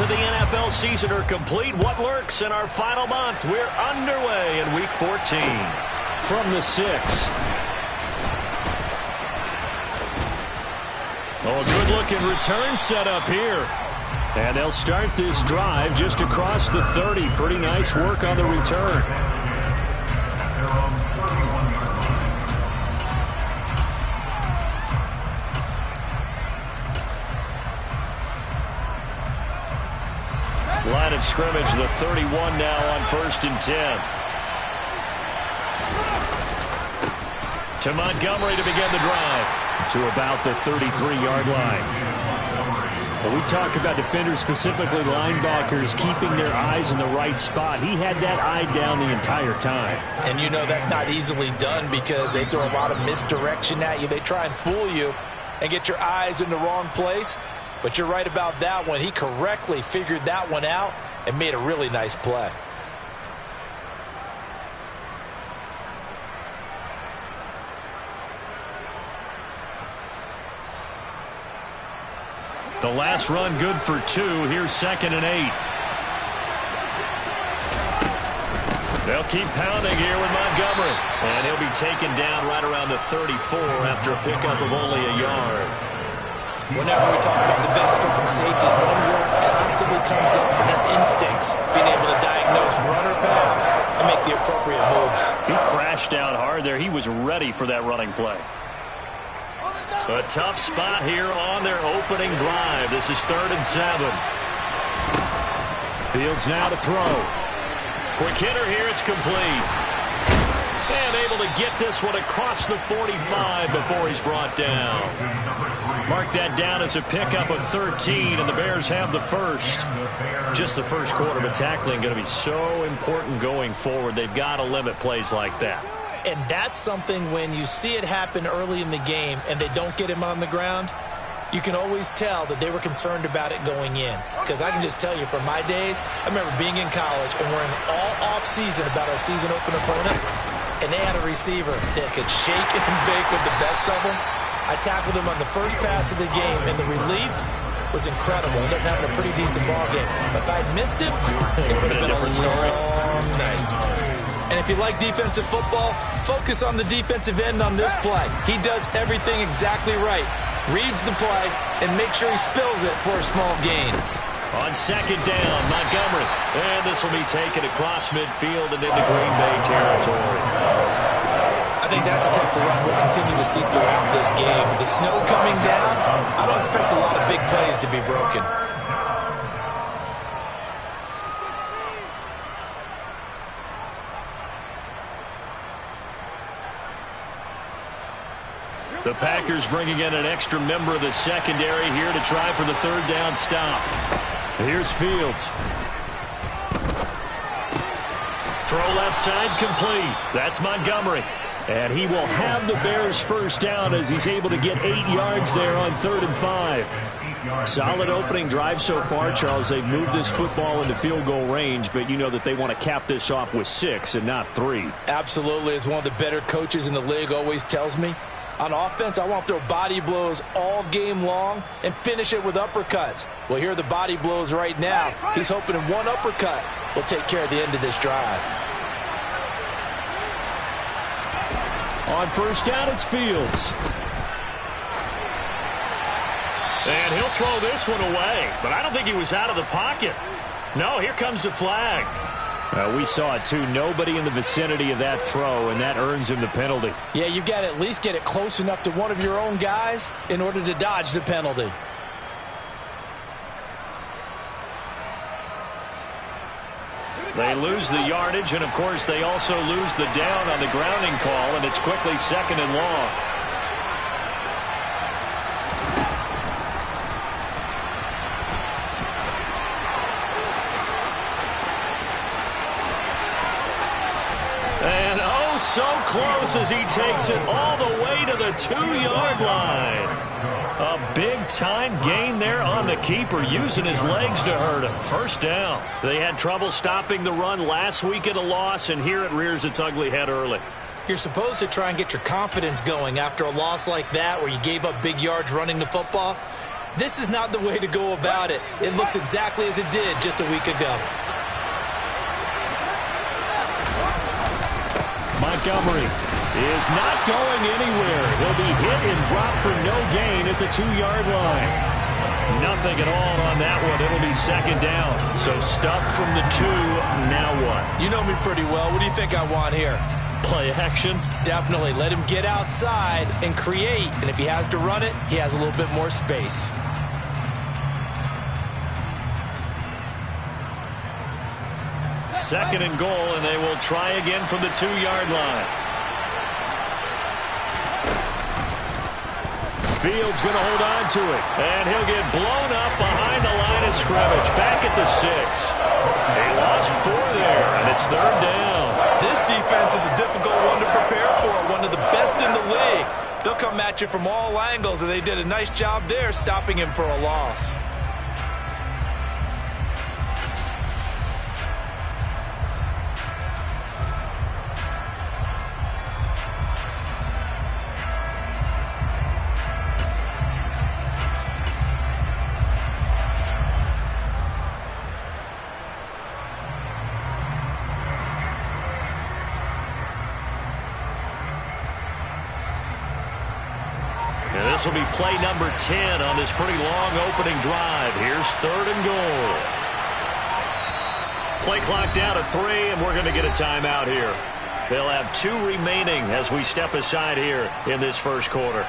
of the NFL season are complete. What lurks in our final month? We're underway in Week 14. From the 6. Oh, a good-looking return set up here. And they'll start this drive just across the 30. Pretty nice work on the return. Line of scrimmage, the 31 now on 1st and 10. To Montgomery to begin the drive. To about the 33-yard line. When we talk about defenders, specifically linebackers, keeping their eyes in the right spot, he had that eye down the entire time. And you know that's not easily done because they throw a lot of misdirection at you. They try and fool you and get your eyes in the wrong place. But you're right about that one. He correctly figured that one out and made a really nice play. The last run good for 2. Here's 2nd and 8. They'll keep pounding here with Montgomery. And he'll be taken down right around the 34 after a pickup of only a yard. Whenever we talk about the best strong safeties, one word constantly comes up, and that's instincts. Being able to diagnose run or pass and make the appropriate moves. He crashed out hard there. He was ready for that running play. A tough spot here on their opening drive. This is 3rd and 7. Fields now to throw. Quick hitter here. It's complete. And able to get this one across the 45 before he's brought down. Mark that down as a pickup of 13, and the Bears have the first. Just the first quarter, but tackling going to be so important going forward. They've got to limit plays like that. And that's something when you see it happen early in the game and they don't get him on the ground, you can always tell that they were concerned about it going in. Because I can just tell you from my days, I remember being in college and worrying all off-season about our season open opponent, and they had a receiver that could shake and bake with the best of them. I tackled him on the first pass of the game, and the relief was incredible. Ended up having a pretty decent ball game. But if I'd missed him, it would have been a different story. Long night. And if you like defensive football, focus on the defensive end on this play. He does everything exactly right. Reads the play and makes sure he spills it for a small gain. On 2nd down, Montgomery. And this will be taken across midfield and into Green Bay territory. I think that's the type of run we'll continue to see throughout this game. With the snow coming down, I don't expect a lot of big plays to be broken. The Packers bringing in an extra member of the secondary here to try for the 3rd down stop. Here's Fields. Throw left side complete. That's Montgomery. And he will have the Bears first down as he's able to get 8 yards there on 3rd and 5. Solid opening drive so far, Charles. They've moved this football into field goal range, but you know that they want to cap this off with 6 and not 3. Absolutely. As one of the better coaches in the league always tells me, on offense, I want to throw body blows all game long and finish it with uppercuts. Well, here are the body blows right now. He's hoping in one uppercut will take care of the end of this drive. On 1st down, it's Fields. And he'll throw this one away, but I don't think he was out of the pocket. No, here comes the flag. We saw it, too. Nobody in the vicinity of that throw, and that earns him the penalty. Yeah, you've got to at least get it close enough to one of your own guys in order to dodge the penalty. They lose the yardage, and, of course, they also lose the down on the grounding call, and it's quickly 2nd and long. And oh, so close as he takes it all the way to the 2-yard line. A big-time gain there on the keeper, using his legs to hurt him. First down. They had trouble stopping the run last week at a loss, and here it rears its ugly head early. You're supposed to try and get your confidence going after a loss like that where you gave up big yards running the football. This is not the way to go about it. It looks exactly as it did just a week ago. Montgomery is not going anywhere. He'll be hit and dropped for no gain at the 2-yard line. Nothing at all on that one. It'll be second down. So stuff from the 2. Now what? You know me pretty well. What do you think I want here? Play action? Definitely. Let him get outside and create. And if he has to run it, he has a little bit more space. Second and goal, and they will try again from the 2-yard line. Fields going to hold on to it, and he'll get blown up behind the line of scrimmage. Back at the 6. They lost 4 there, and it's third down. This defense is a difficult one to prepare for, one of the best in the league. They'll come at you from all angles, and they did a nice job there stopping him for a loss. This will be play number 10 on this pretty long opening drive. Here's third and goal. Play clock down to 3, and we're going to get a timeout here. They'll have 2 remaining as we step aside here in this first quarter.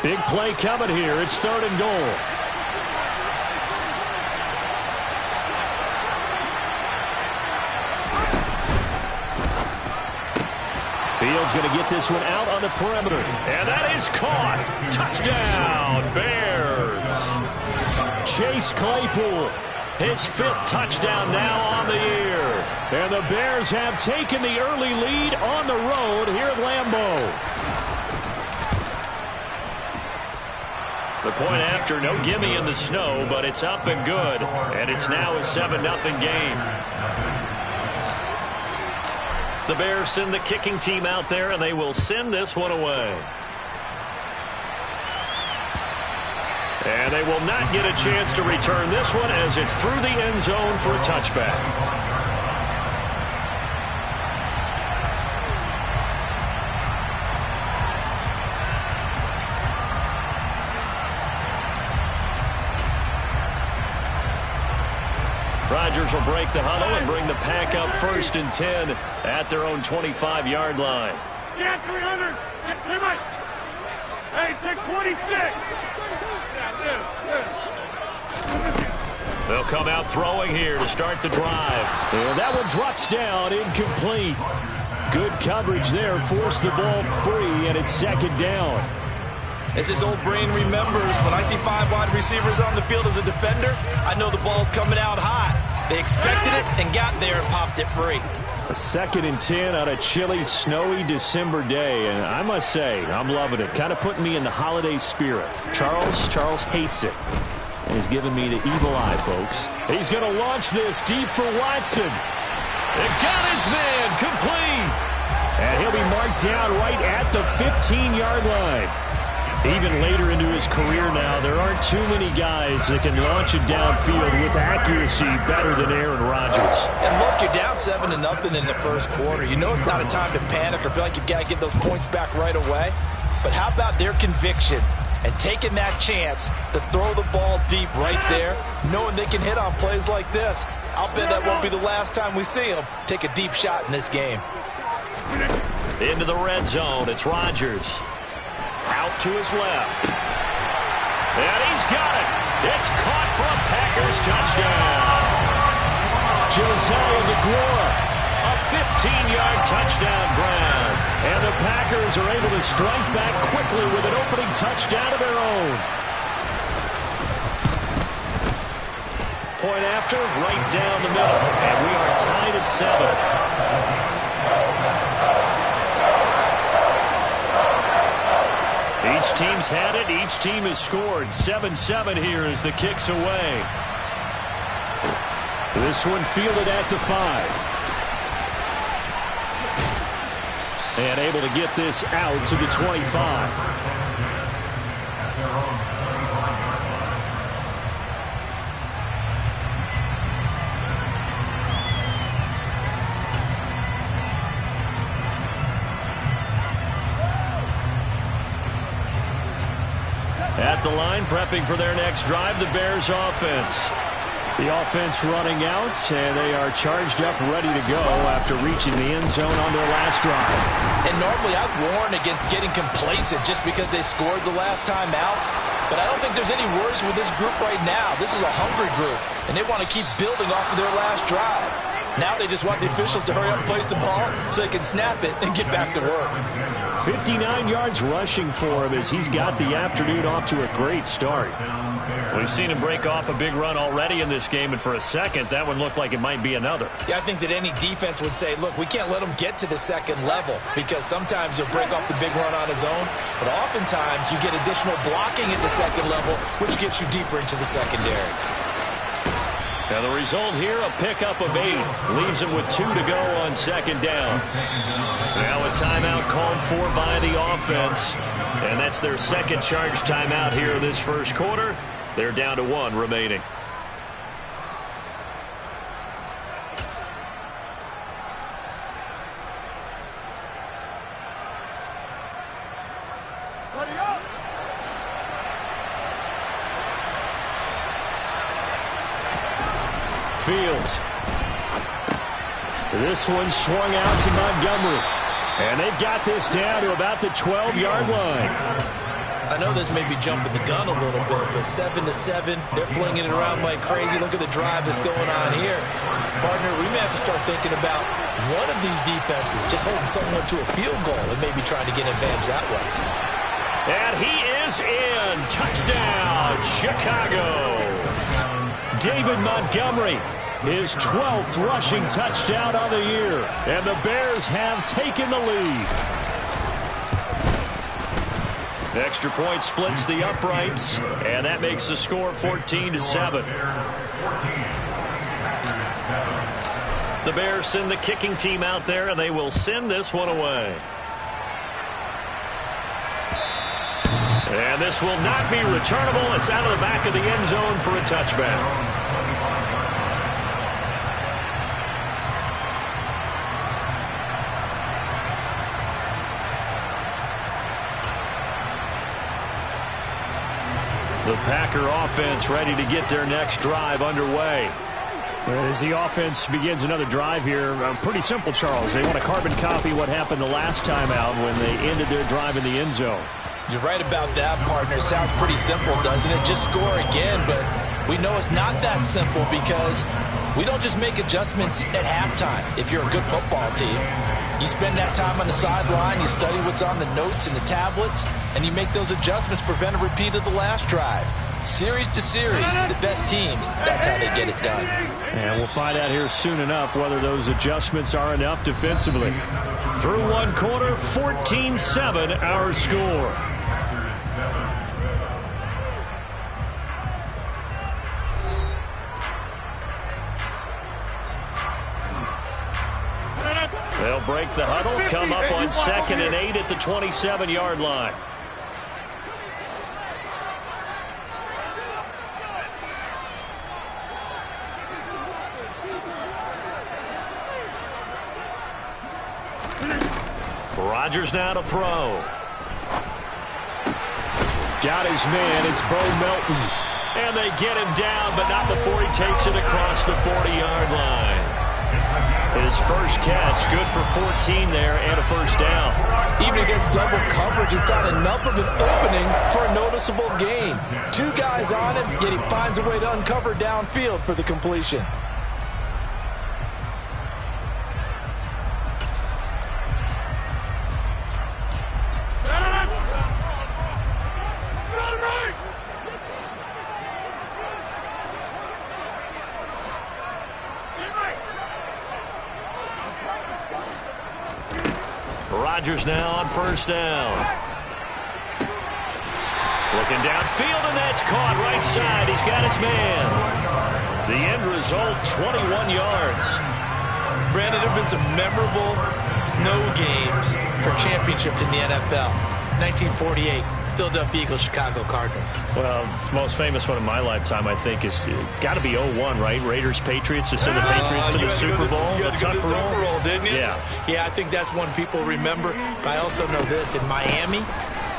Big play coming here. It's third and goal. Fields going to get this one out on the perimeter. And that is caught. Touchdown, Bears. Chase Claypool, his 5th touchdown now on the year. And the Bears have taken the early lead on the road here at Lambeau. The point after, no gimme in the snow, but it's up and good. And it's now a 7-0 game. The Bears send the kicking team out there, and they will send this one away. And they will not get a chance to return this one as it's through the end zone for a touchback. Rodgers will break the huddle and bring the pack up 1st and 10 at their own 25-yard line. Yeah, 300. Hey, take 26. They'll come out throwing here to start the drive. And that one drops down, incomplete. Good coverage there, forced the ball free, and it's second down. As his old brain remembers, when I see 5 wide receivers on the field as a defender, I know the ball's coming out hot. They expected it and got there and popped it free. A 2nd and 10 on a chilly, snowy December day, and I must say, I'm loving it. Kind of putting me in the holiday spirit. Charles hates it, and he's giving me the evil eye, folks. He's going to launch this deep for Watson. It got his man complete, and he'll be marked down right at the 15-yard line. Even later into his career now, there aren't too many guys that can launch it downfield with accuracy better than Aaron Rodgers. And look, you're down 7-0 in the first quarter. You know it's not a time to panic or feel like you've got to get those points back right away. But how about their conviction and taking that chance to throw the ball deep right there, knowing they can hit on plays like this? I'll bet that won't be the last time we see them take a deep shot in this game. Into the red zone, it's Rodgers. Out to his left. And he's got it. It's caught for a Packers touchdown. Josiah DeGuara, a 15-yard touchdown grab. And the Packers are able to strike back quickly with an opening touchdown of their own. Point after, right down the middle. And we are tied at 7. Each team's had it. Each team has scored. 7-7 here as the kick's away. This one fielded at the 5. And able to get this out to the 25. At the line, prepping for their next drive, the Bears offense. The offense running out, and they are charged up, ready to go after reaching the end zone on their last drive. And normally I'd warn against getting complacent just because they scored the last time out. But I don't think there's any worries with this group right now. This is a hungry group, and they want to keep building off of their last drive. Now they just want the officials to hurry up and place the ball so they can snap it and get back to work. 59 yards rushing for him as he's got the afternoon off to a great start. We've seen him break off a big run already in this game, and for a second, that one looked like it might be another. Yeah, I think that any defense would say, look, we can't let him get to the second level because sometimes he'll break off the big run on his own, but oftentimes you get additional blocking at the second level, which gets you deeper into the secondary. Now the result here, a pickup of 8. Leaves him with 2 to go on second down. Now a timeout called for by the offense. And that's their second charge timeout here this first quarter. They're down to 1 remaining. Fields. This one swung out to Montgomery. And they've got this down to about the 12-yard line. I know this may be jumping the gun a little bit, but 7-7, they're flinging it around like crazy. Look at the drive that's going on here. Partner, we may have to start thinking about one of these defenses just holding someone to a field goal and maybe trying to get an advantage that way. And he is in. Touchdown, Chicago. David Montgomery, his 12th rushing touchdown of the year. And the Bears have taken the lead. The extra point splits the uprights, and that makes the score 14-7. The Bears send the kicking team out there, and they will send this one away. And this will not be returnable. It's out of the back of the end zone for a touchback. The Packer offense ready to get their next drive underway. As the offense begins another drive here, pretty simple, Charles. They want to carbon copy what happened the last time out when they ended their drive in the end zone. You're right about that, partner. Sounds pretty simple, doesn't it? Just score again, but we know it's not that simple because we don't just make adjustments at halftime. If you're a good football team, you spend that time on the sideline, you study what's on the notes and the tablets, and you make those adjustments to prevent a repeat of the last drive. Series to series, the best teams, that's how they get it done. And we'll find out here soon enough whether those adjustments are enough defensively. Through one quarter, 14-7 our score. They'll break the huddle, come up on 2nd and 8 at the 27-yard line. Rodgers now to throw. Got his man. It's Bo Melton. And they get him down, but not before he takes it across the 40-yard line. His first catch, good for 14 there and a first down. Even against double coverage, he found enough of an opening for a noticeable gain. 2 guys on him, yet he finds a way to uncover downfield for the completion. Rodgers now on first down. Looking downfield, and that's caught right side. He's got his man. The end result, 21 yards. Brandon, there have been some memorable snow games for championships in the NFL. 1948, Philadelphia Eagles, Chicago Cardinals. Well, the most famous one in my lifetime, I think, is got to be 01, right? Raiders, Patriots, to send the Patriots to the Super Bowl. You had to go to the Tucker roll, didn't you? Yeah, I think that's one people remember. But I also know this. In Miami,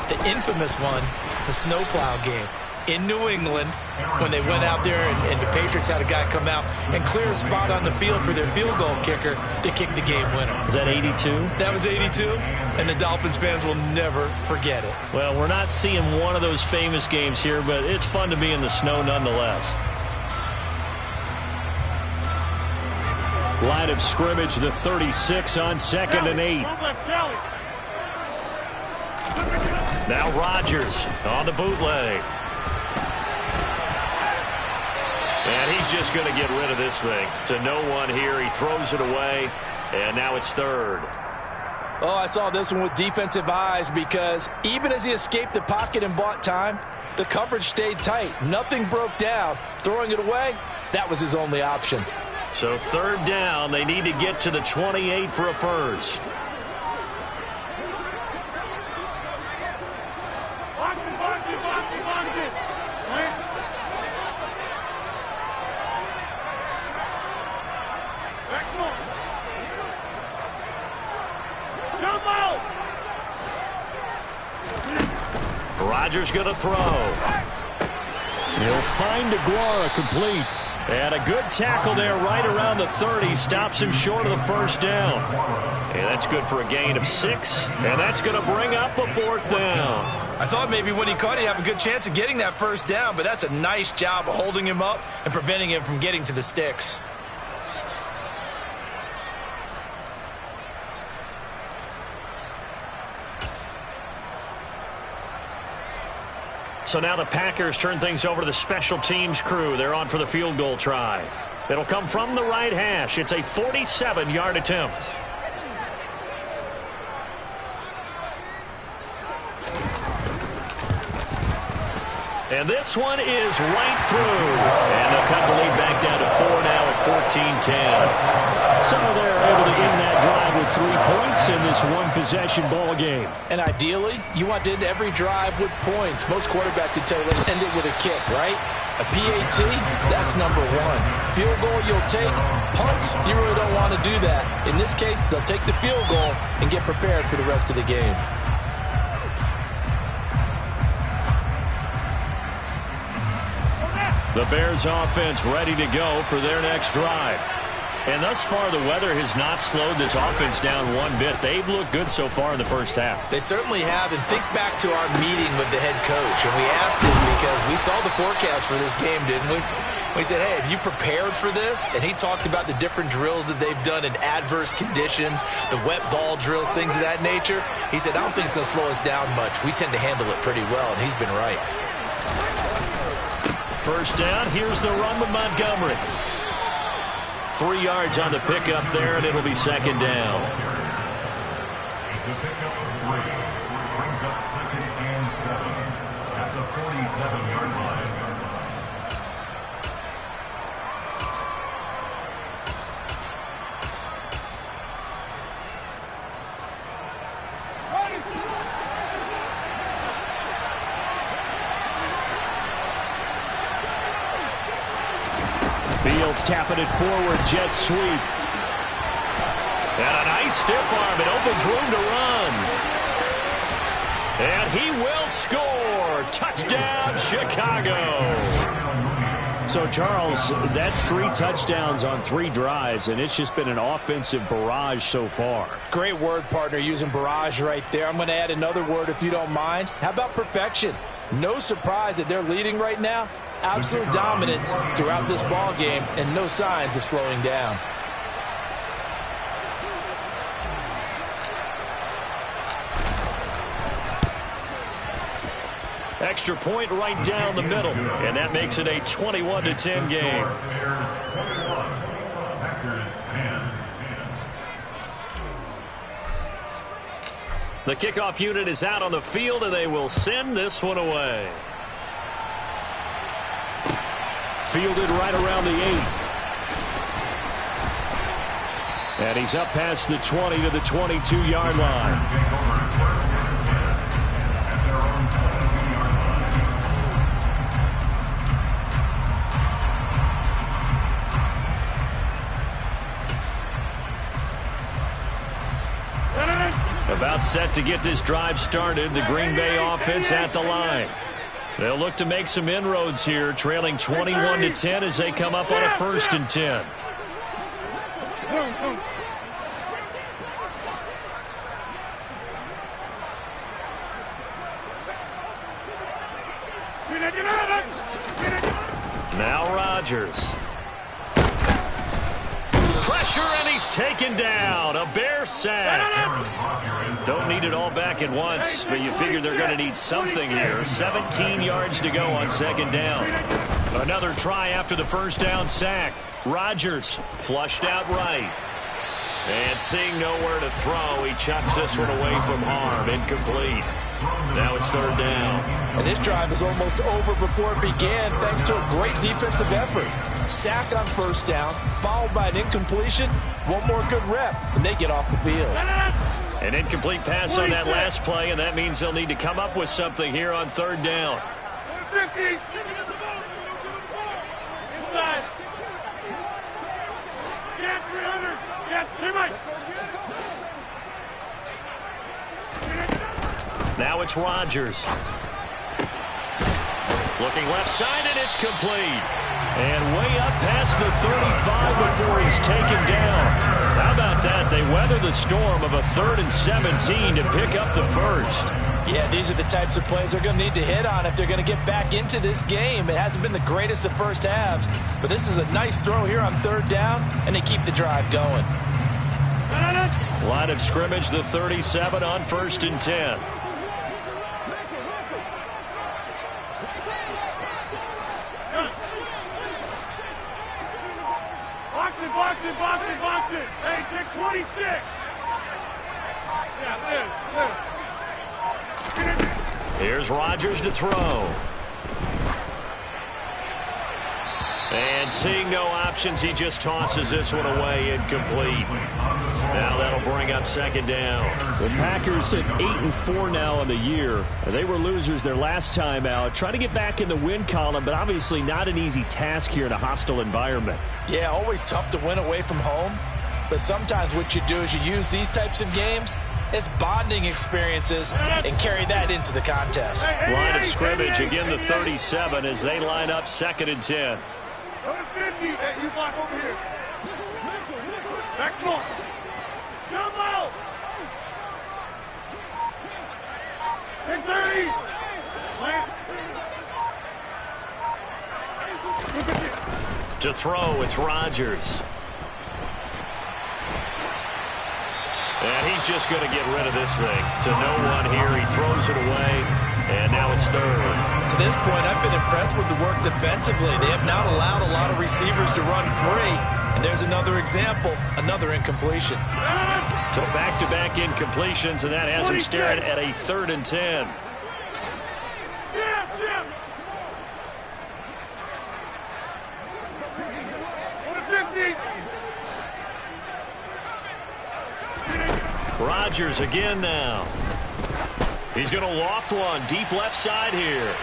the infamous one, the snowplow game in New England, when they went out there and the Patriots had a guy come out and clear a spot on the field for their field goal kicker to kick the game winner. Is that 82? That was 82, and the Dolphins fans will never forget it. Well, we're not seeing one of those famous games here, but it's fun to be in the snow nonetheless. Line of scrimmage, the 36 on 2nd and 8. Now Rodgers on the bootleg. And he's just going to get rid of this thing to no one here. He throws it away, and now it's 3rd. Oh, I saw this one with defensive eyes because even as he escaped the pocket and bought time, the coverage stayed tight. Nothing broke down. Throwing it away, that was his only option. So 3rd down, they need to get to the 28 for a first. Rodgers going to throw. He'll find Aguara complete. And a good tackle there right around the 30. Stops him short of the first down. And that's good for a gain of 6. And that's going to bring up a 4th down. I thought maybe when he caught it, he'd have a good chance of getting that first down, but that's a nice job of holding him up and preventing him from getting to the sticks. So now the Packers turn things over to the special teams crew. They're on for the field goal try. It'll come from the right hash. It's a 47-yard attempt. And this one is right through. And they'll cut the lead back down to 4 now at 14-10. So they're able to end that drive with 3 points in this one-possession ball game. And ideally, you want to end every drive with points. Most quarterbacks would tell you, let's end it with a kick, right? A PAT, that's number 1. Field goal you'll take. Punts, you really don't want to do that. In this case, they'll take the field goal and get prepared for the rest of the game. The Bears offense ready to go for their next drive. And thus far, the weather has not slowed this offense down one bit. They've looked good so far in the first half. They certainly have. And think back to our meeting with the head coach. And we asked him because we saw the forecast for this game, didn't we? We said, hey, have you prepared for this? And he talked about the different drills that they've done in adverse conditions, the wet ball drills, things of that nature. He said, I don't think it's going to slow us down much. We tend to handle it pretty well, and he's been right. First down, here's the run with Montgomery. 3 yards on the pickup there, and it'll be 2nd down. The pickup of 3 brings up 2nd and 7 at the 47-yard line. Fields tapping it forward, jet sweep. And a nice stiff arm. It opens room to run. And he will score. Touchdown, Chicago. So, Charles, that's 3 touchdowns on 3 drives, and it's just been an offensive barrage so far. Great word, partner, using barrage right there. I'm going to add another word if you don't mind. How about perfection? No surprise that they're leading right now. Absolute dominance throughout this ball game and no signs of slowing down. Extra point right down the middle, and that makes it a 21-10 game. The kickoff unit is out on the field, and they will send this one away. Fielded right around the 8. And he's up past the 20 to the 22-yard line. About set to get this drive started. The Green Bay offense at the line. They'll look to make some inroads here, trailing 21-10 as they come up on a 1st and 10. Now Rodgers. Pressure, and he's taken down. A Bear sack. Don't need it all back at once, but you figure they're going to need something here. 17 yards to go on 2nd down. Another try after the 1st down sack. Rodgers flushed out right. And seeing nowhere to throw, he chucks this one away from harm. Incomplete. Now it's 3rd down. And this drive is almost over before it began thanks to a great defensive effort. Sack on 1st down, followed by an incompletion. One more good rep, and they get off the field. An incomplete pass on that last play, and that means they'll need to come up with something here on 3rd down. Now it's Rodgers. Looking left side, and it's complete. And way up past the 35 before he's taken down. How about that? They weather the storm of a 3rd and 17 to pick up the 1st. Yeah, these are the types of plays they're going to need to hit on if they're going to get back into this game. It hasn't been the greatest of first halves, but this is a nice throw here on 3rd down, and they keep the drive going. Line of scrimmage, the 37 on 1st and 10. Box it. Hey, take 26. Yeah, Here's Rodgers to throw. And seeing no options, he just tosses this one away, incomplete. Now that'll bring up 2nd down. The Packers sit 8-4 now on the year. They were losers their last time out. Trying to get back in the win column, but obviously not an easy task here in a hostile environment. Yeah, always tough to win away from home. But sometimes what you do is you use these types of games as bonding experiences and carry that into the contest. Line of scrimmage, again the 37 as they line up 2nd and 10. Hey, you block over here. Back north. Jump out. 10-30. To throw, it's Rodgers. And he's just going to get rid of this thing. To no one here, he throws it away, and now it's 3rd. To this point, I've been impressed with the work defensively. They have not allowed a lot of receivers to run free. And there's another example, another incompletion. So back-to-back incompletions, and that has him staring at a 3rd and 10. Rodgers again now. He's going to loft one deep left side here.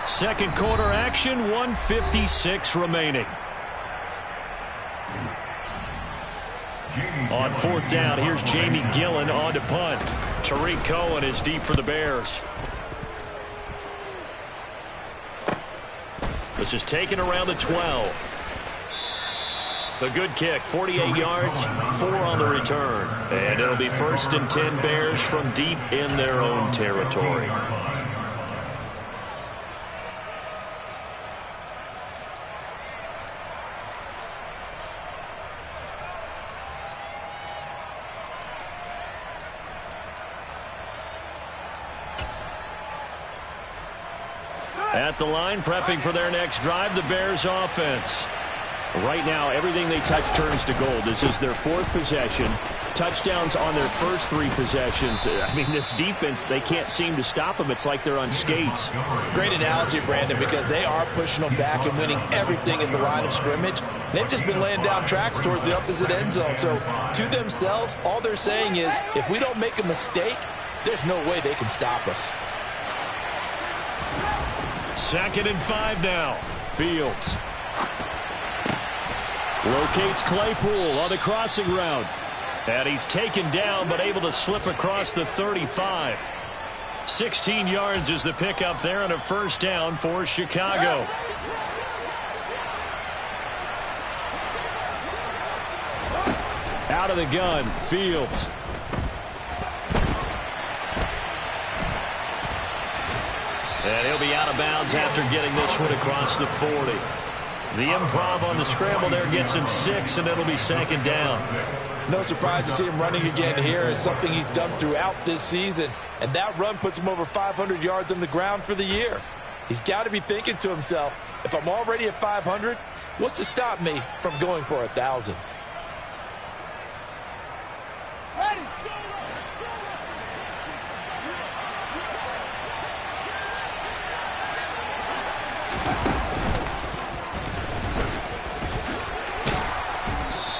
2nd quarter action, 1:56 remaining. On 4th down, here's Jamie Gillen on to punt. Tariq Cohen is deep for the Bears. This is taken around the 12. A good kick, 48 yards, 4 on the return. And it'll be 1st and 10 Bears from deep in their own territory. At the line, prepping for their next drive, the Bears offense. Right now, everything they touch turns to gold. This is their 4th possession. touchdowns on their first 3 possessions. I mean, this defense, they can't seem to stop them. It's like they're on skates. Great analogy, Brandon, because they are pushing them back and winning everything at the line of scrimmage. They've just been laying down tracks towards the opposite end zone. So to themselves, all they're saying is, if we don't make a mistake, there's no way they can stop us. 2nd and 5 now. Fields locates Claypool on the crossing route. And he's taken down, but able to slip across the 35. 16 yards is the pickup there, and a first down for Chicago. Out of the gun, Fields. And he'll be out of bounds after getting this one across the 40. The improv on the scramble there gets him 6, and it'll be 2nd down. No surprise to see him running again here. It's something he's done throughout this season. And that run puts him over 500 yards on the ground for the year. He's got to be thinking to himself, if I'm already at 500, what's to stop me from going for 1,000?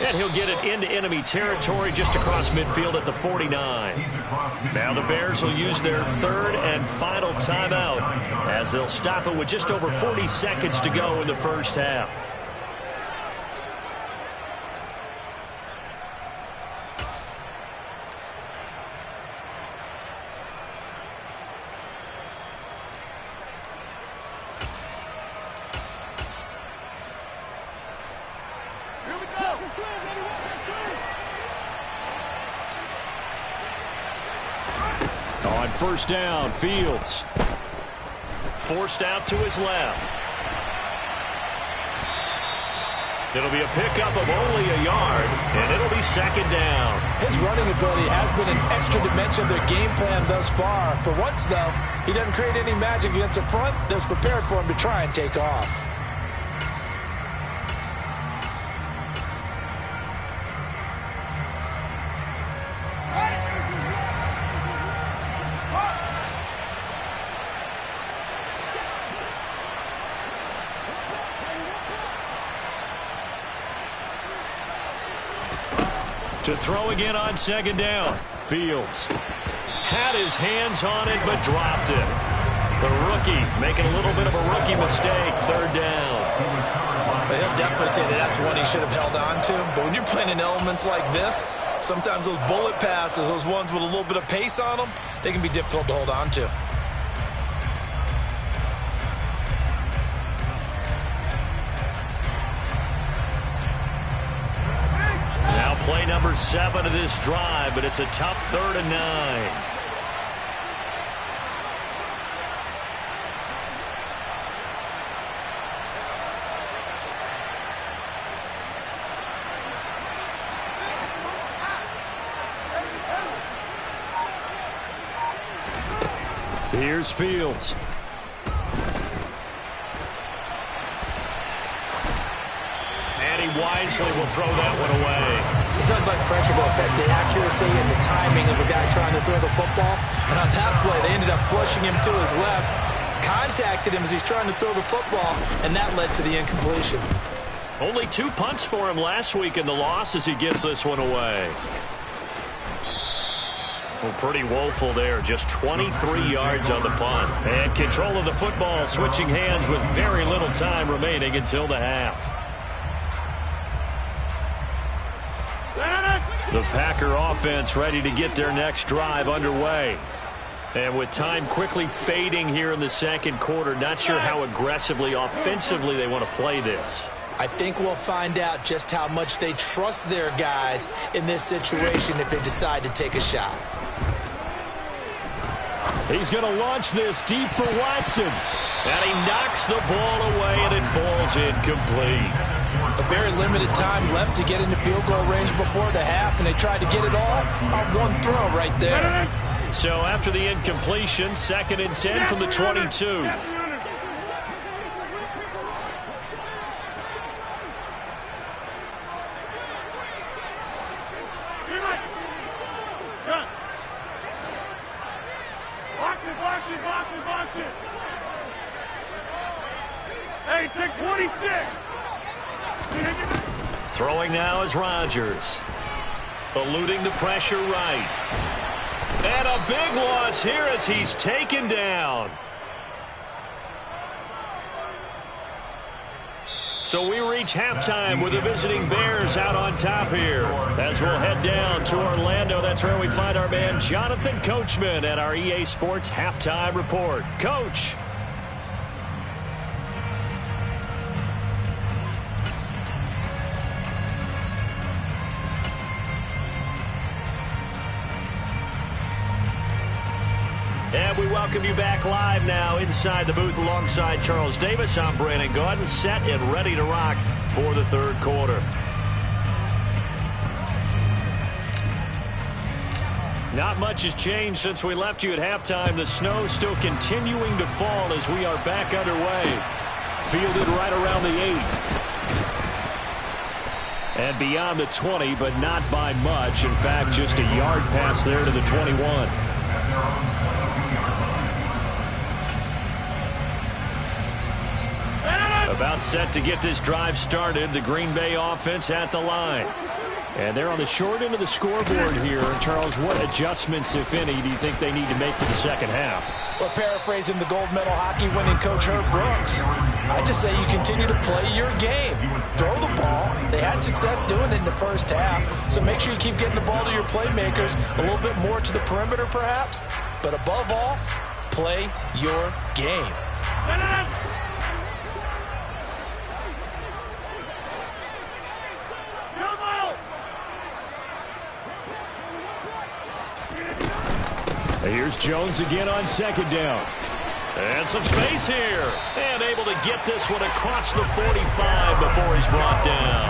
And he'll get it into enemy territory just across midfield at the 49. Now the Bears will use their 3rd and final timeout as they'll stop it with just over 40 seconds to go in the first half. On first down, Fields. Forced out to his left. It'll be a pickup of only a yard, and it'll be 2nd down. His running ability has been an extra dimension of their game plan thus far. For once, though, he doesn't create any magic against the front that's prepared for him to try and take off. To throw again on 2nd down. Fields Had his hands on it, but dropped it. The rookie making a little bit of a rookie mistake. 3rd down. But he'll definitely say that that's one he should have held on to. But when you're playing in elements like this, sometimes those bullet passes, those ones with a little bit of pace on them, they can be difficult to hold on to. Play number 7 of this drive, but it's a tough 3rd and 9. Here's Fields. And he wisely will throw that one away. It's nothing like pressure to affect the accuracy and the timing of a guy trying to throw the football. And on that play, they ended up flushing him to his left, contacted him as he's trying to throw the football, and that led to the incompletion. Only 2 punts for him last week in the loss as he gets this one away. Well, pretty woeful there. Just 23 yards on the punt. And control of the football, switching hands with very little time remaining until the half. The Packer offense ready to get their next drive underway. And with time quickly fading here in the 2nd quarter, not sure how aggressively, offensively they want to play this. I think we'll find out just how much they trust their guys in this situation if they decide to take a shot. He's going to launch this deep for Watson. And he knocks the ball away, and it falls incomplete. A very limited time left to get into field goal range before the half, and they tried to get it all on one throw right there. So after the incompletion, 2nd and 10 from the 22. Box it. Hey, take 26. Throwing now is Rodgers. Eluding the pressure right. And a big loss here as he's taken down. So we reach halftime with the visiting Bears out on top here. As we'll head down to Orlando, that's where we find our man Jonathan Coachman at our EA Sports Halftime Report. Coach. And we welcome you back live now inside the booth alongside Charles Davis. I'm Brandon Gaudin, set and ready to rock for the third quarter. Not much has changed since we left you at halftime. The snow still continuing to fall as we are back underway. Fielded right around the 8. And beyond the 20, but not by much. In fact, just a yard pass there to the 21. About set to get this drive started. The Green Bay offense at the line. And they're on the short end of the scoreboard here. Charles, what adjustments, if any, do you think they need to make for the second half? Well, paraphrasing the gold medal hockey winning coach Herb Brooks, I just say you continue to play your game. Throw the ball. They had success doing it in the first half. So make sure you keep getting the ball to your playmakers, a little bit more to the perimeter perhaps. But above all, play your game. Here's Jones again on second down. And some space here. And able to get this one across the 45 before he's brought down.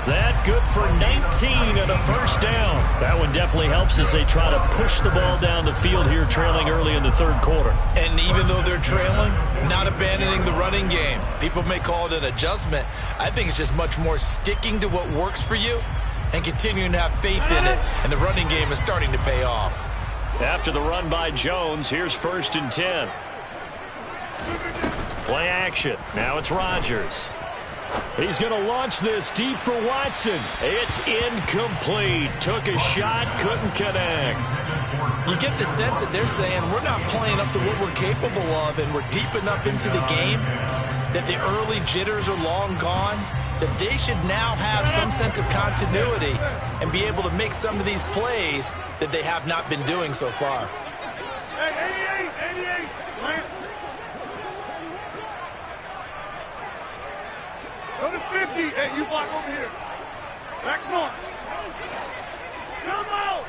That good for 19 and a first down. That one definitely helps as they try to push the ball down the field here, trailing early in the third quarter. And even though they're trailing, not abandoning the running game. People may call it an adjustment. I think it's just much more sticking to what works for you and continuing to have faith in it. And the running game is starting to pay off. After the run by Jones, here's 1st and 10. Play action. Now it's Rodgers. He's going to launch this deep for Watson. It's incomplete. Took a shot, couldn't connect. You get the sense that they're saying we're not playing up to what we're capable of, and we're deep enough into the game that the early jitters are long gone, that they should now have some sense of continuity and be able to make some of these plays that they have not been doing so far. Hey, 88, Lance. Go to 50. Hey, you block over here. Back north. Come out.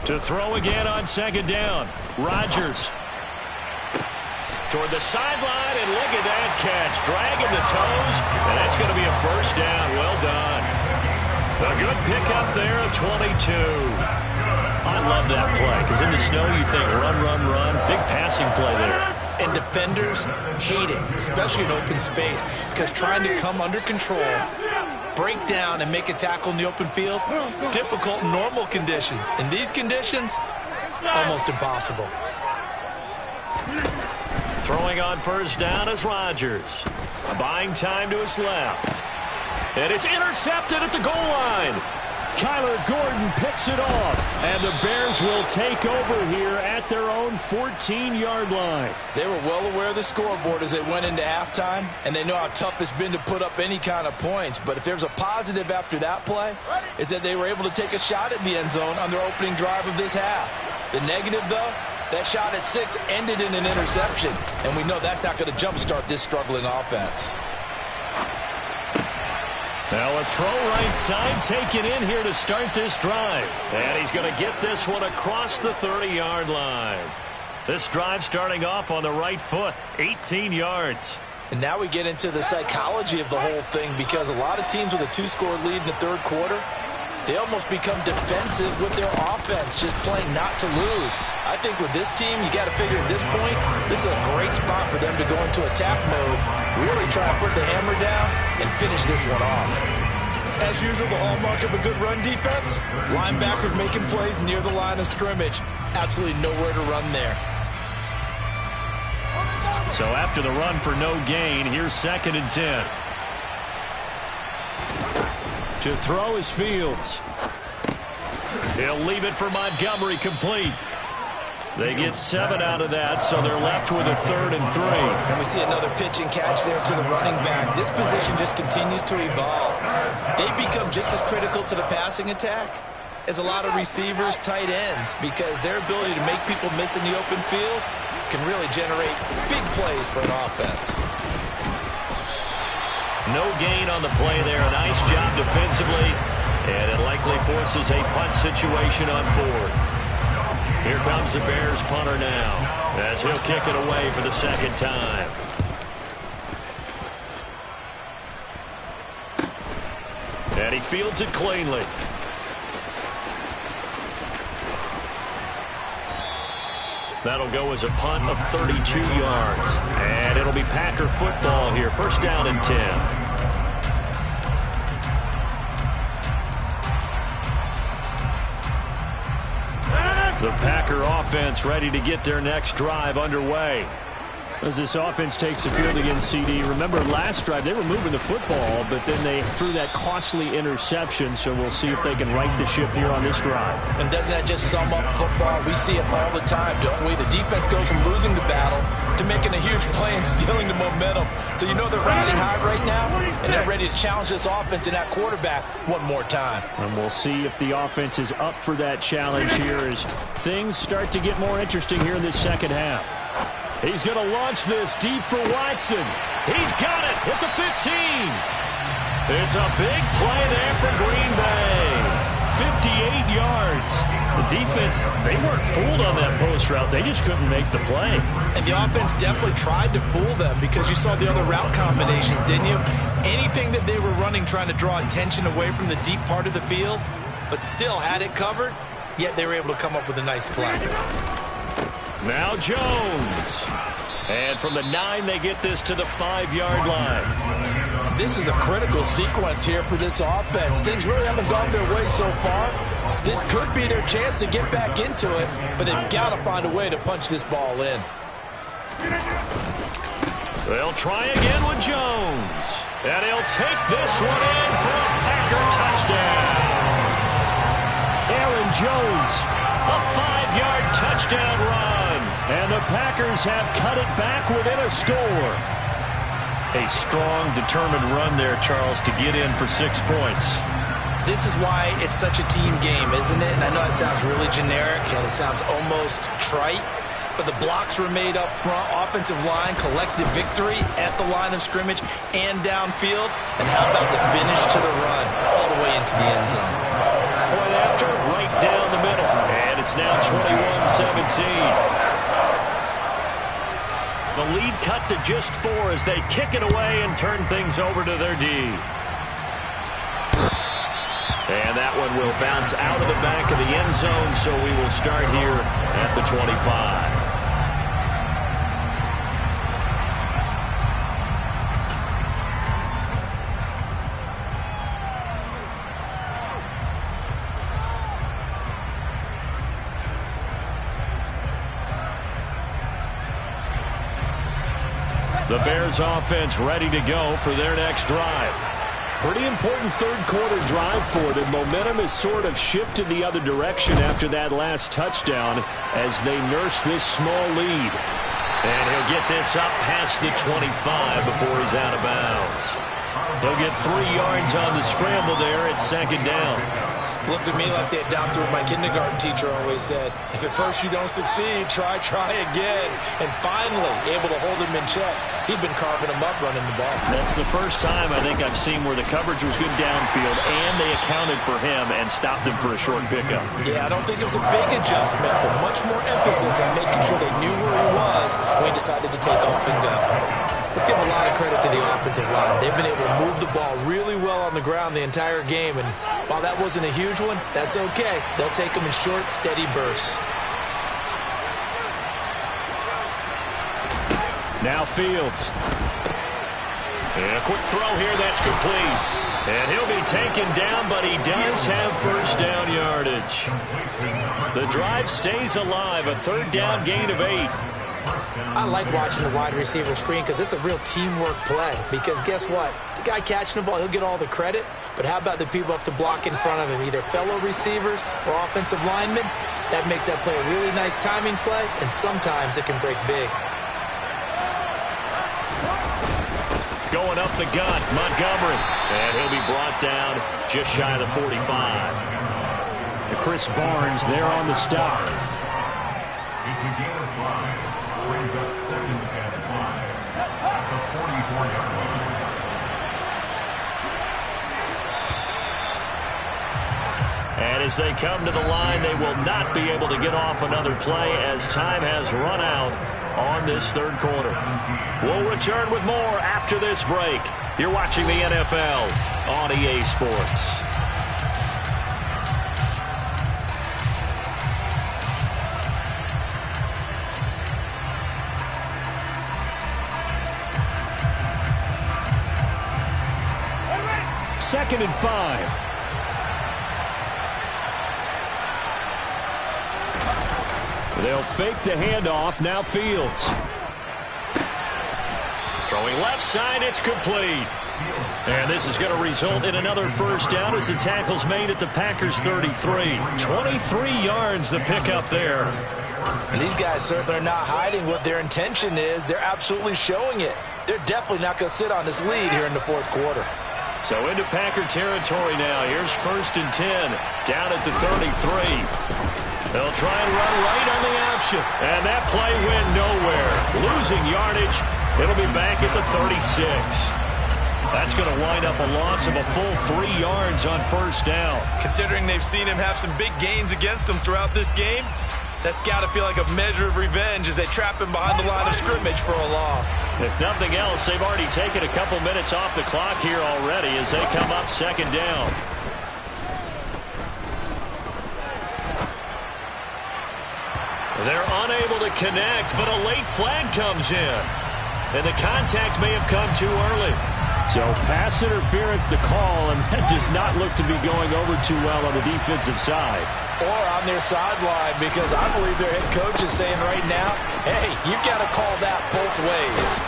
To throw again on second down. Rodgers. Toward the sideline, and look at that catch. Dragging the toes, and that's going to be a first down. Well done. A good pickup there at 22. I love that play, because in the snow you think run, run, run. Big passing play there. And defenders hate it, especially in open space, because trying to come under control, break down, and make a tackle in the open field, difficult in normal conditions. In these conditions, almost impossible. Throwing on first down is Rodgers. Buying time to his left. And it's intercepted at the goal line. Kyler Gordon picks it off. And the Bears will take over here at their own 14-yard line. They were well aware of the scoreboard as they went into halftime, and they know how tough it's been to put up any kind of points. But if there's a positive after that play, is that they were able to take a shot at the end zone on their opening drive of this half. The negative, though, that shot at 6 ended in an interception, and we know that's not going to jumpstart this struggling offense. Now a throw right side taken in here to start this drive. And he's going to get this one across the 30-yard line. This drive starting off on the right foot, 18 yards. And now we get into the psychology of the whole thing, because a lot of teams with a 2-score lead in the third quarter, they almost become defensive with their offense, just playing not to lose. I think with this team, you got to figure at this point, this is a great spot for them to go into attack mode, really try to put the hammer down and finish this one off. As usual, the hallmark of a good run defense, linebackers making plays near the line of scrimmage. Absolutely nowhere to run there. So after the run for no gain, here's 2nd and 10. To throw is Fields. He'll leave it for Montgomery, complete. They get 7 out of that, so they're left with a 3rd and 3. And we see another pitch and catch there to the running back. This position just continues to evolve. They become just as critical to the passing attack as a lot of receivers, tight ends, because their ability to make people miss in the open field can really generate big plays for an offense. No gain on the play there. Nice job defensively, and it likely forces a punt situation on 4th. Here comes the Bears punter now, as he'll kick it away for the 2nd time. And he fields it cleanly. That'll go as a punt of 32 yards. And it'll be Packer football here. 1st down and 10. The Packer offense ready to get their next drive underway. As this offense takes the field against CD, remember last drive they were moving the football, but then they threw that costly interception, so we'll see if they can right the ship here on this drive. And doesn't that just sum up football? We see it all the time, don't we? The defense goes from losing the battle to making a huge play and stealing the momentum. So you know they're riding high right now, and they're ready to challenge this offense and that quarterback one more time. And we'll see if the offense is up for that challenge here as things start to get more interesting here in this 2nd half. He's going to launch this deep for Watson. He's got it at the 15. It's a big play there for Green Bay. 58 yards. The defense, they weren't fooled on that post route. They just couldn't make the play. And the offense definitely tried to fool them because you saw the other route combinations, didn't you? Anything that they were running trying to draw attention away from the deep part of the field, but still had it covered, yet they were able to come up with a nice play. Now Jones. And from the 9, they get this to the 5-yard line. This is a critical sequence here for this offense. Things really haven't gone their way so far. This could be their chance to get back into it, but they've got to find a way to punch this ball in. They'll try again with Jones. And he'll take this one in for a Packer touchdown. Aaron Jones, a 5-yard touchdown run. And the Packers have cut it back within a score. A strong, determined run there, Charles, to get in for 6 points. This is why it's such a team game, isn't it? And I know it sounds really generic and it sounds almost trite, but the blocks were made up front, offensive line, collective victory at the line of scrimmage and downfield. And how about the finish to the run all the way into the end zone? Point after, right down the middle. And it's now 21-17. The lead cut to just 4 as they kick it away and turn things over to their D. And that one will bounce out of the back of the end zone, so we will start here at the 25. The Bears offense ready to go for their next drive. Pretty important third-quarter drive for them. Momentum has sort of shifted the other direction after that last touchdown as they nurse this small lead. And he'll get this up past the 25 before he's out of bounds. He'll get 3 yards on the scramble there at 2nd down. Looked at me like they adopted what my kindergarten teacher always said. If at first you don't succeed, try again. And finally, able to hold him in check. He'd been carving him up running the ball. That's the first time I think I've seen where the coverage was good downfield and they accounted for him and stopped him for a short pickup. Yeah, I don't think it was a big adjustment, but much more emphasis on making sure they knew where he was when he decided to take off and go. Let's give a lot of credit to the offensive line. They've been able to move the ball really well on the ground the entire game, and while that wasn't a huge one, that's okay. They'll take them in short, steady bursts. Now Fields. And a quick throw here, that's complete. And he'll be taken down, but he does have first down yardage. The drive stays alive, a third down gain of 8. I like watching the wide receiver screen because it's a real teamwork play. Because guess what? The guy catching the ball, he'll get all the credit. But how about the people up to block in front of him, either fellow receivers or offensive linemen? That makes that play a really nice timing play, and sometimes it can break big. Going up the gut, Montgomery. And he'll be brought down just shy of the 45. Chris Barnes there on the stop. It's a gain of 5. Brings up 2nd and 5 at the 44-yard line. And as they come to the line, they will not be able to get off another play as time has run out on this third quarter. We'll return with more after this break. You're watching the NFL on EA Sports. Second and 5. They'll fake the handoff. Now Fields. Throwing left side, it's complete. And this is going to result in another first down as the tackle's made at the Packers 33. 23 yards the pickup there. And these guys certainly are not hiding what their intention is. They're absolutely showing it. They're definitely not going to sit on this lead here in the fourth quarter. So into Packer territory now. Here's 1st and 10 down at the 33. They'll try and run right on the option. And that play went nowhere. Losing yardage. It'll be back at the 36. That's going to wind up a loss of a full 3 yards on first down. Considering they've seen him have some big gains against them throughout this game, that's got to feel like a measure of revenge as they trap him behind the line of scrimmage for a loss. If nothing else, they've already taken a couple minutes off the clock here already as they come up 2nd down. They're unable to connect, but a late flag comes in. And the contact may have come too early. So pass interference to call, and that does not look to be going over too well on the defensive side. Or on their sideline, because I believe their head coach is saying right now, hey, you've got to call that both ways.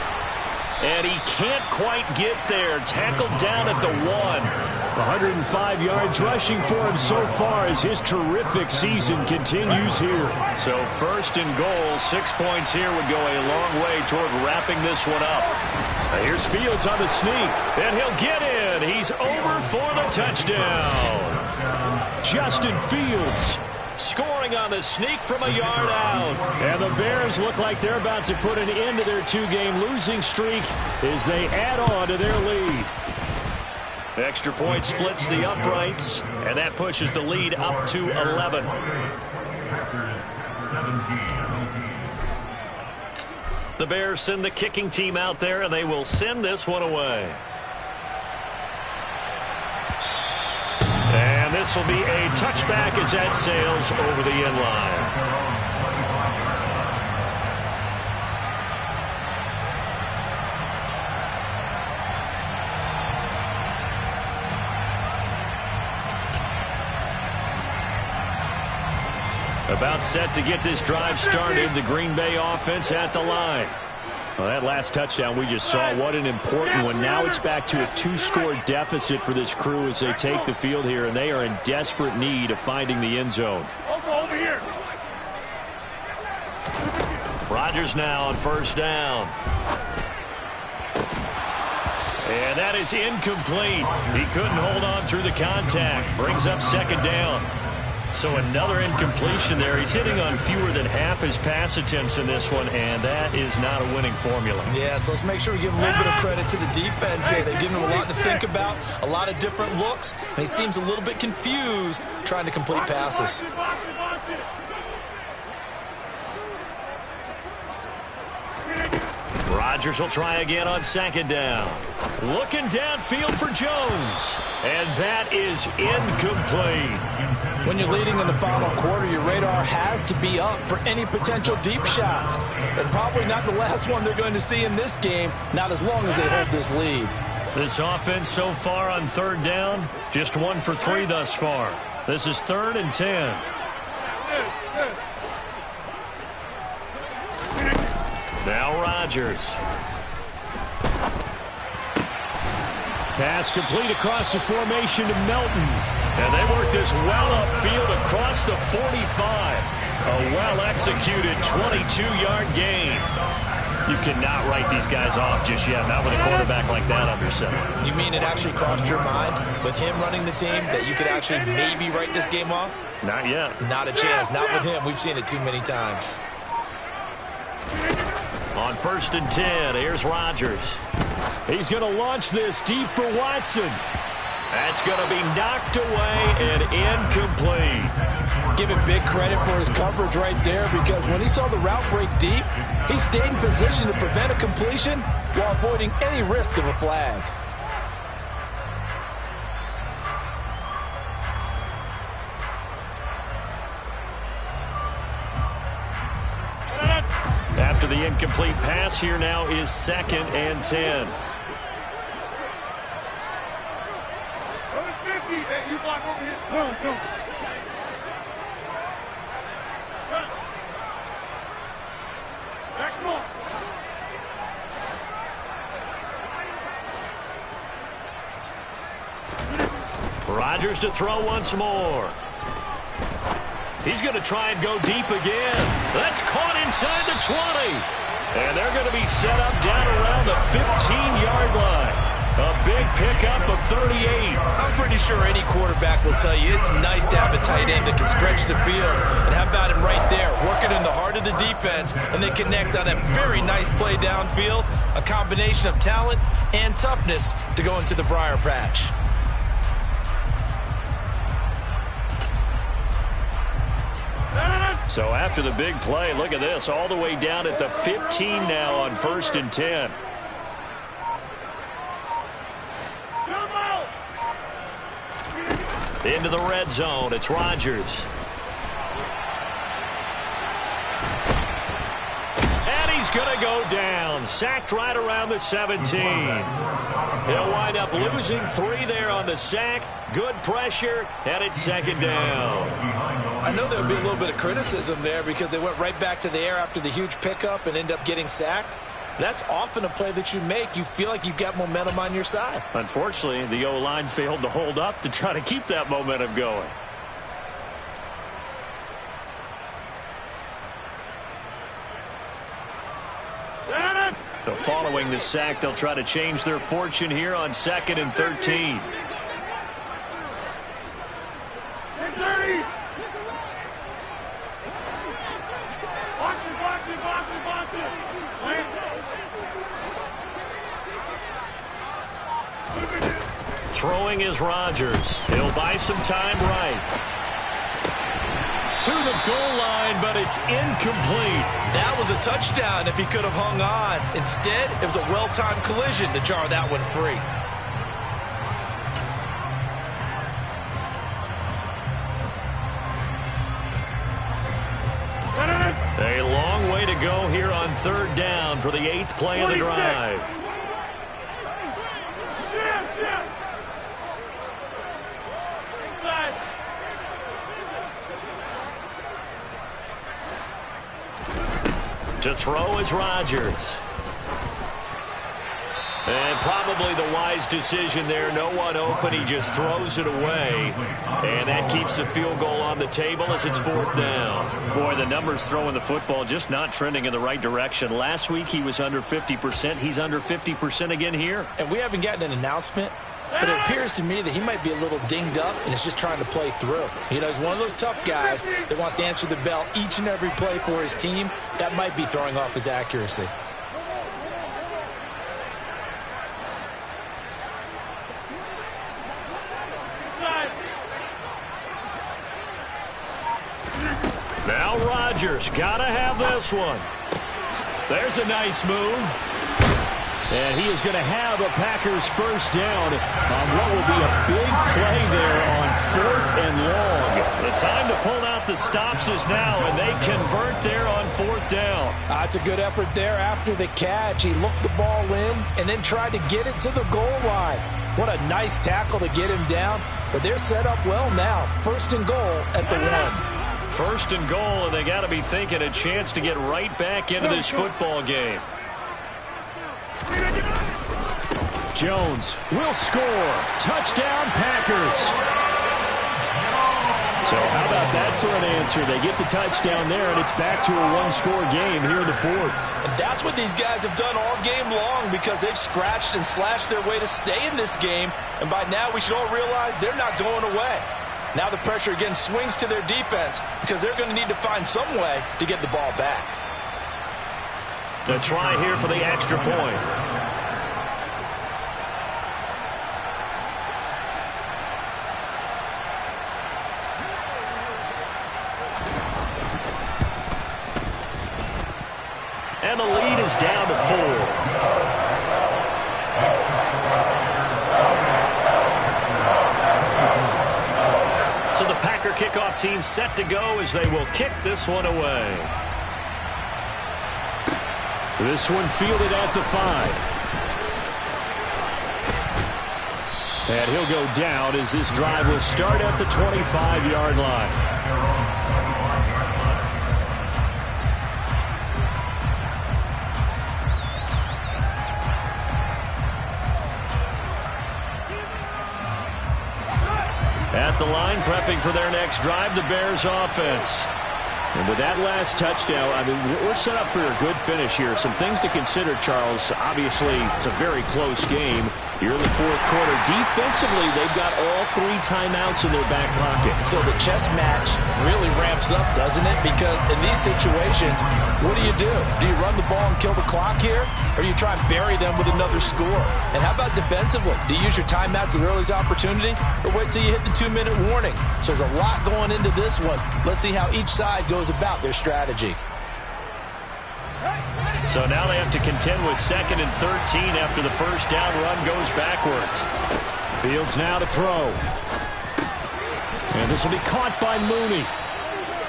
And he can't quite get there. Tackled down at the 1. 105 yards rushing for him so far as his terrific season continues here. So 1st and goal, 6 points here would go a long way toward wrapping this one up. Now here's Fields on the sneak. And he'll get in. He's over for the touchdown. Justin Fields scoring on the sneak from a yard out. And the Bears look like they're about to put an end to their 2-game losing streak as they add on to their lead. Extra point splits the uprights, and that pushes the lead up to 11. The Bears send the kicking team out there, and they will send this one away. And this will be a touchback as that sails over the end line. About set to get this drive started. The Green Bay offense at the line. Well, that last touchdown we just saw, what an important one. Now it's back to a 2-score deficit for this crew as they take the field here, and they are in desperate need of finding the end zone. Over here. Rodgers now on first down. And that is incomplete. He couldn't hold on through the contact. Brings up 2nd down. So another incompletion there. He's hitting on fewer than half his pass attempts in this one, and that is not a winning formula. Yeah, so let's make sure we give a little bit of credit to the defense here. They've given him a lot to think about, a lot of different looks, and he seems a little bit confused trying to complete passes. Rodgers will try again on 2nd down. Looking downfield for Jones. And that is incomplete. When you're leading in the final quarter, your radar has to be up for any potential deep shots. And probably not the last one they're going to see in this game, not as long as they hold this lead. This offense so far on third down, just 1 for 3 thus far. This is 3rd and 10. Now Rodgers. Pass complete across the formation to Melton. And they work this well upfield across the 45. A well-executed 22-yard gain. You cannot write these guys off just yet, not with a quarterback like that under center. You mean it actually crossed your mind with him running the team that you could actually maybe write this game off? Not yet. Not a chance. Not with him. We've seen it too many times. On 1st and 10, here's Rodgers. He's going to launch this deep for Watson. That's going to be knocked away and incomplete. Give him big credit for his coverage right there, because when he saw the route break deep, he stayed in position to prevent a completion while avoiding any risk of a flag. After the incomplete pass, here now is 2nd and 10. Hey, you block over here. No. Back more. Rodgers to throw once more. He's going to try and go deep again. That's caught inside the 20. And they're going to be set up down around the 15-yard line. A big pickup of 38. I'm pretty sure any quarterback will tell you it's nice to have a tight end that can stretch the field. And how about him right there, working in the heart of the defense, and they connect on a very nice play downfield, a combination of talent and toughness to go into the briar patch. So after the big play, look at this, all the way down at the 15 now on 1st and 10. Into the red zone, it's Rodgers. And he's going to go down, sacked right around the 17. He'll wind up losing 3 there on the sack. Good pressure, and it's 2nd down. I know there'll be a little bit of criticism there because they went right back to the air after the huge pickup and end up getting sacked. That's often a play that you make. You feel like you've got momentum on your side. Unfortunately, the O-line failed to hold up to try to keep that momentum going. So following the sack, they'll try to change their fortune here on 2nd and 13. Throwing is Rodgers. He'll buy some time right. To the goal line, but it's incomplete. That was a touchdown if he could have hung on. Instead, it was a well-timed collision to jar that one free. A long way to go here on 3rd down for the 8th play of the drive. To throw is Rodgers. And probably the wise decision there. No one open. He just throws it away. And that keeps the field goal on the table as it's 4th down. Boy, the numbers throwing the football just not trending in the right direction. Last week he was under 50%. He's under 50% again here. And we haven't gotten an announcement, but it appears to me that he might be a little dinged up and is just trying to play through. You know, he's one of those tough guys that wants to answer the bell each and every play for his team. That might be throwing off his accuracy. Now Rodgers, gotta have this one. There's a nice move. And he is going to have a Packers first down on what will be a big play there on 4th and long. The time to pull out the stops is now, and they convert there on 4th down. That's a good effort there after the catch. He looked the ball in and then tried to get it to the goal line. What a nice tackle to get him down, but they're set up well now. 1st and goal at the 1. 1st and goal, and they got to be thinking a chance to get right back into this football game. Jones will score. Touchdown, Packers. So how about that for an answer? They get the touchdown there, and it's back to a one-score game here in the 4th. And that's what these guys have done all game long because they've scratched and slashed their way to stay in this game. And by now, we should all realize they're not going away. Now the pressure again swings to their defense because they're going to need to find some way to get the ball back. A try here for the extra point. And the lead is down to 4. So the Packer kickoff team set to go as they will kick this one away. This one fielded at the 5. And he'll go down as this drive will start at the 25-yard line. At the line, prepping for their next drive, the Bears offense. And with that last touchdown, I mean, we're set up for a good finish here. Some things to consider, Charles. Obviously, it's a very close game. Here in the 4th quarter, defensively, they've got all 3 timeouts in their back pocket. So the chess match really ramps up, doesn't it? Because in these situations, what do you do? Do you run the ball and kill the clock here? Or do you try and bury them with another score? And how about defensively? Do you use your timeouts at the earliest opportunity? Or wait till you hit the 2-minute warning? So there's a lot going into this one. Let's see how each side goes about their strategy. So now they have to contend with 2nd and 13 after the first down run goes backwards. Fields now to throw. And this will be caught by Mooney.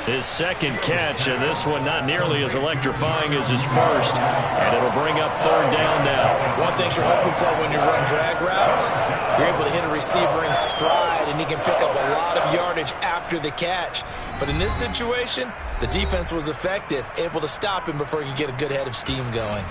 His 2nd catch, and this one not nearly as electrifying as his first. And it'll bring up 3rd down now. One thing you're hoping for when you run drag routes, you're able to hit a receiver in stride, and he can pick up a lot of yardage after the catch. But in this situation, the defense was effective, able to stop him before he could get a good head of steam going.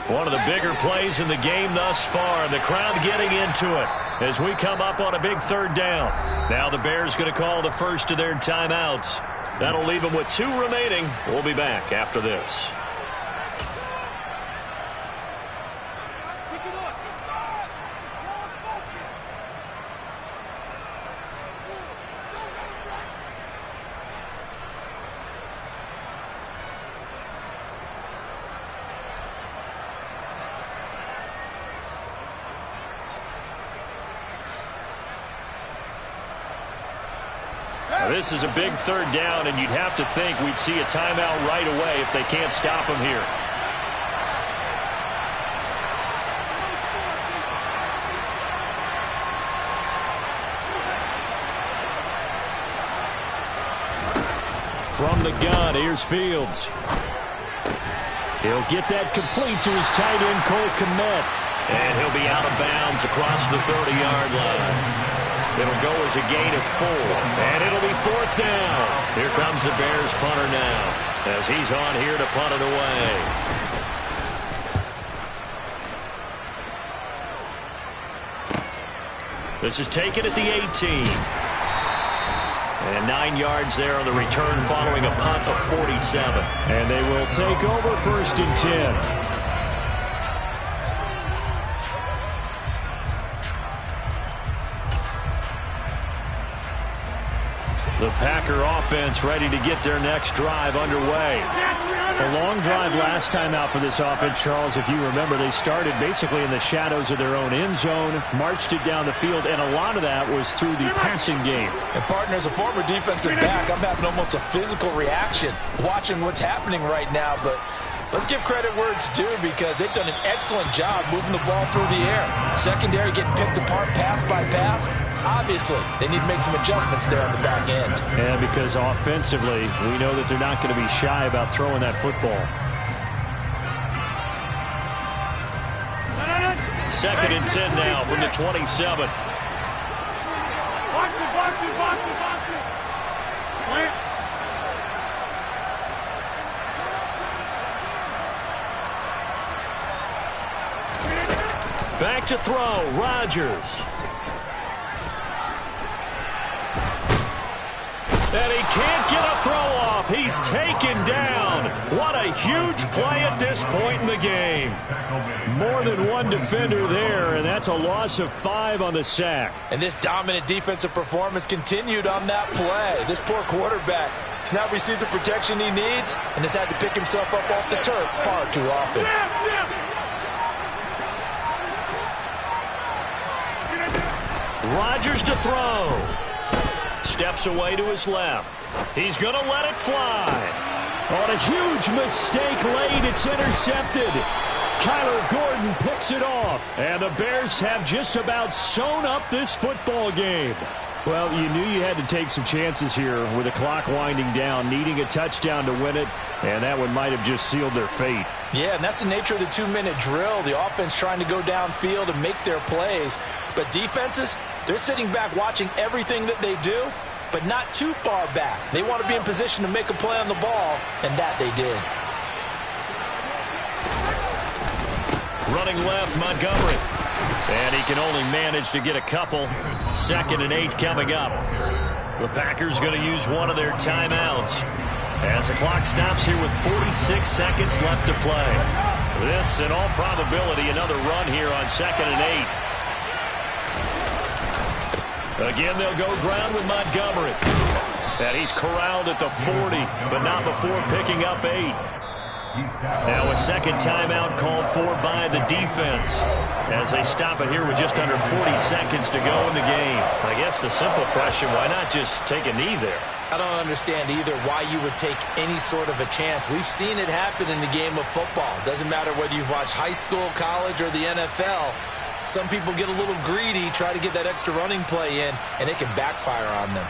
One of the bigger plays in the game thus far. The crowd getting into it as we come up on a big 3rd down. Now the Bears going to call the first of their timeouts. That'll leave them with 2 remaining. We'll be back after this. This is a big 3rd down, and you'd have to think we'd see a timeout right away if they can't stop him here. From the gun, here's Fields. He'll get that complete to his tight end, Cole Kmet. And he'll be out of bounds across the 30-yard line. It'll go as a gain of 4, and it'll be 4th down. Here comes the Bears punter now as he's on here to punt it away. This is taken at the 18. And 9 yards there on the return following a punt of 47. And they will take over 1st and 10. The Packer offense ready to get their next drive underway. A long drive last time out for this offense, Charles. If you remember, they started basically in the shadows of their own end zone, marched it down the field, and a lot of that was through the passing game. And, partner, as a former defensive back, I'm having almost a physical reaction watching what's happening right now. But let's give credit where it's due, because they've done an excellent job moving the ball through the air. Secondary getting picked apart pass by pass. Obviously, they need to make some adjustments there on the back end. And because offensively, we know that they're not going to be shy about throwing that football. 2nd and 10 now from the 27. Box it. Plant. Back to throw, Rodgers. And he can't get a throw off. He's taken down. What a huge play at this point in the game. More than one defender there, and that's a loss of 5 on the sack. And this dominant defensive performance continued on that play. This poor quarterback has not received the protection he needs and has had to pick himself up off the turf far too often. Rodgers to throw. Steps away to his left. He's going to let it fly. On a huge mistake late, it's intercepted. Kyler Gordon picks it off. And the Bears have just about sewn up this football game. Well, you knew you had to take some chances here with the clock winding down, needing a touchdown to win it, and that one might have just sealed their fate. Yeah, and that's the nature of the 2-minute drill. The offense trying to go downfield and make their plays. But defenses, they're sitting back watching everything that they do, but not too far back. They want to be in position to make a play on the ball, and that they did. Running left, Montgomery. And he can only manage to get a couple. 2nd and 8 coming up. The Packers going to use one of their timeouts as the clock stops here with 46 seconds left to play. This, in all probability, another run here on 2nd and 8. Again, they'll go ground with Montgomery. And he's corralled at the 40, but not before picking up 8. Now a second timeout called for by the defense as they stop it here with just under 40 seconds to go in the game. I guess the simple question, why not just take a knee there? I don't understand either why you would take any sort of a chance. We've seen it happen in the game of football. Doesn't matter whether you've watched high school, college, or the NFL. Some people get a little greedy, try to get that extra running play in, and it can backfire on them.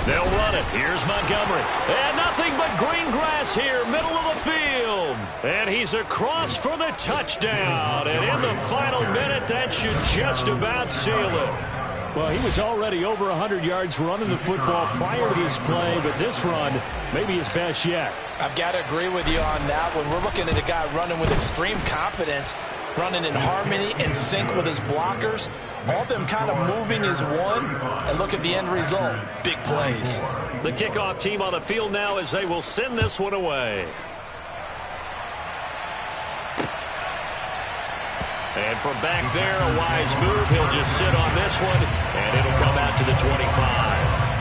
They'll run it. Here's Montgomery. And nothing but green grass here, middle of the field. And he's across for the touchdown. And in the final minute, that should just about seal it. Well, he was already over 100 yards running the football prior to this play, but this run may be his best yet. I've got to agree with you on that one. We're looking at a guy running with extreme confidence, running in harmony and sync with his blockers. All of them kind of moving as one. And look at the end result. Big plays. The kickoff team on the field now as they will send this one away. And from back there, a wise move. He'll just sit on this one, and it'll come out to the 25.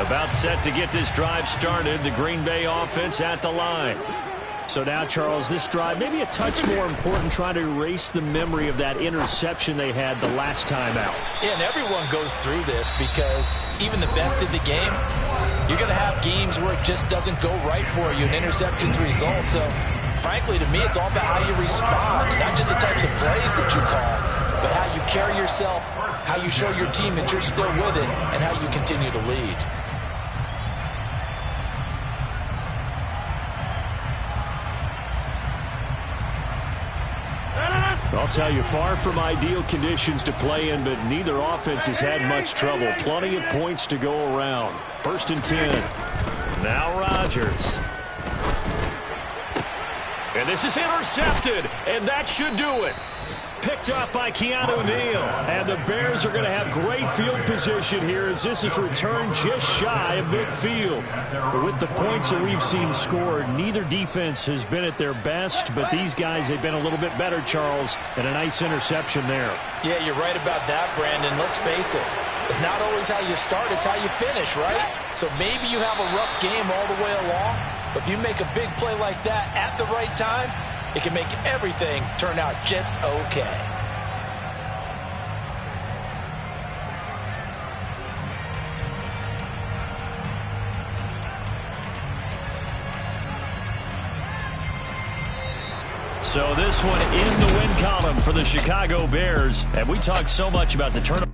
About set to get this drive started. The Green Bay offense at the line. So now, Charles, this drive maybe a touch more important, trying to erase the memory of that interception they had the last time out. Yeah, and everyone goes through this because even the best of the game, you're going to have games where it just doesn't go right for you, and interceptions result. So, frankly, to me, it's all about how you respond, not just the types of plays that you call, but how you carry yourself, how you show your team that you're still with it, and how you continue to lead. I'll tell you, far from ideal conditions to play in, but neither offense has had much trouble. Plenty of points to go around. 1st and 10. Now Rodgers. And this is intercepted, and that should do it. Picked off by Keanu Neal. And the Bears are going to have great field position here as this is returned just shy of midfield. But with the points that we've seen scored, neither defense has been at their best, but these guys, they've been a little bit better, Charles, and a nice interception there. Yeah, you're right about that, Brandon. Let's face it. It's not always how you start, it's how you finish, right? So maybe you have a rough game all the way along, but if you make a big play like that at the right time, it can make everything turn out just okay. So this one in the win column for the Chicago Bears. And we talked so much about the turnover.